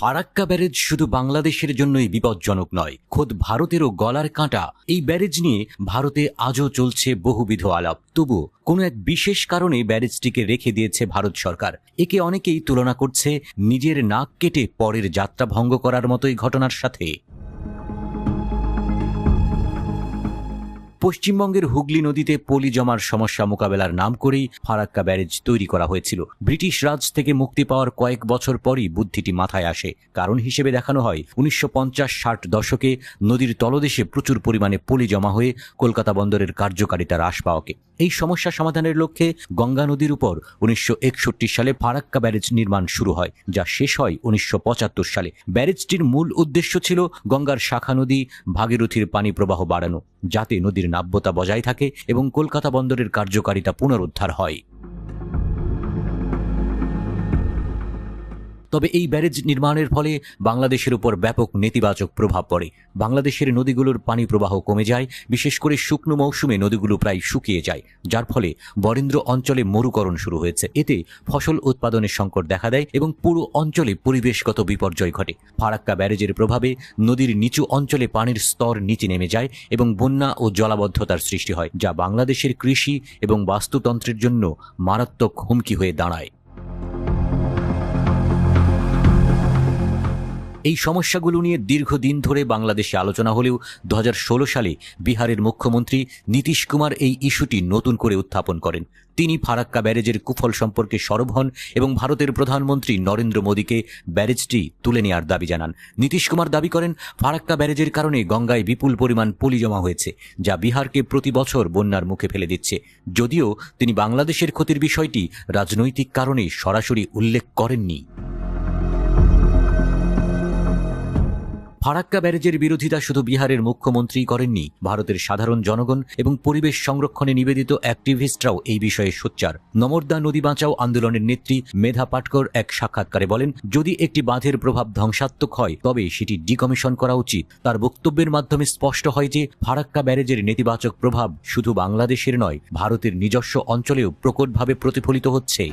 Farakka barrage শুধু বাংলাদেশের জন্যই বিপজ্জনক নয়, খোদ ভারতেরও গলার কাঁটা। এই ব্যারেজ নিয়ে ভারতে আজও চলছে বহুবিধ আলাপ। তবু কোনো এক বিশেষ কারণে ব্যারেজটিকে রেখে দিয়েছে ভারত সরকার। একে অনেকেই তুলনা করছে নিজের নাক কেটে পরের যাত্রা ভঙ্গ করার মতোই ঘটনার সাথে। পশ্চিমবঙ্গের হুগলি নদীতে পলি জমার সমস্যা মোকাবেলার নাম করেই ফারাক্কা ব্যারেজ তৈরি করা হয়েছিল। ব্রিটিশ রাজ থেকে মুক্তি পাওয়ার কয়েক বছর পরই বুদ্ধিটি মাথায় আসে। কারণ হিসেবে দেখানো হয় 1950-60 দশকে নদীর তলদেশে প্রচুর পরিমাণে পলি জমা হয়ে কলকাতা বন্দরের কার্যকারিতা হ্রাস পাওয়াকে। এই সমস্যা সমাধানের লক্ষ্যে গঙ্গা নদীর উপর 1961 সালে ফারাক্কা ব্যারেজ নির্মাণ শুরু হয়, যা শেষ হয় 1975 সালে। ব্যারেজটির মূল উদ্দেশ্য ছিল গঙ্গার শাখা নদী ভাগীরথীর পানি প্রবাহ বাড়ানো, যাতে নদীর নাব্যতা বজায় থাকে এবং কলকাতা বন্দরের কার্যকারিতা পুনরুদ্ধার হয়। তবে এই ব্যারেজ নির্মাণের ফলে বাংলাদেশের উপর ব্যাপক নেতিবাচক প্রভাব পড়ে। বাংলাদেশের নদীগুলোর পানি প্রবাহ কমে যায়, বিশেষ করে শুকনো মৌসুমে নদীগুলো প্রায় শুকিয়ে যায়, যার ফলে বরেন্দ্র অঞ্চলে মরুকরণ শুরু হয়েছে। এতে ফসল উৎপাদনের সংকট দেখা দেয় এবং পুরো অঞ্চলে পরিবেশগত বিপর্যয় ঘটে। ফারাক্কা ব্যারেজের প্রভাবে নদীর নিচু অঞ্চলে পানির স্তর নিচে নেমে যায় এবং বন্যা ও জলাবদ্ধতার সৃষ্টি হয়, যা বাংলাদেশের কৃষি এবং বাস্তুতন্ত্রের জন্য মারাত্মক হুমকি হয়ে দাঁড়ায়। এই সমস্যাগুলো নিয়ে দীর্ঘদিন ধরে বাংলাদেশে আলোচনা হলেও 2016 সালে বিহারের মুখ্যমন্ত্রী নীতিশ কুমার এই ইস্যুটি নতুন করে উত্থাপন করেন। তিনি ফারাক্কা ব্যারেজের কুফল সম্পর্কে সরব হন এবং ভারতের প্রধানমন্ত্রী নরেন্দ্র মোদীকে ব্যারেজটি তুলে নেওয়ার দাবি জানান। নীতিশ কুমার দাবি করেন, ফারাক্কা ব্যারেজের কারণে গঙ্গায় বিপুল পরিমাণ পলি জমা হয়েছে, যা বিহারকে প্রতি বছর বন্যার মুখে ফেলে দিচ্ছে। যদিও তিনি বাংলাদেশের ক্ষতির বিষয়টি রাজনৈতিক কারণে সরাসরি উল্লেখ করেননি। ফারাক্কা ব্যারেজের বিরোধিতা শুধু বিহারের মুখ্যমন্ত্রী করেননি, ভারতের সাধারণ জনগণ এবং পরিবেশ সংরক্ষণে নিবেদিত অ্যাক্টিভিস্টরাও এই বিষয়ে সোচ্চার। নমর্দা নদী বাঁচাও আন্দোলনের নেত্রী মেধা পাটকর এক সাক্ষাৎকারে বলেন, যদি একটি বাঁধের প্রভাব ধ্বংসাত্মক হয় তবে সেটি ডিকমিশন করা উচিত। তার বক্তব্যের মাধ্যমে স্পষ্ট হয় যে ফারাক্কা ব্যারেজের নেতিবাচক প্রভাব শুধু বাংলাদেশের নয়, ভারতের নিজস্ব অঞ্চলেও প্রকটভাবে প্রতিফলিত হচ্ছে।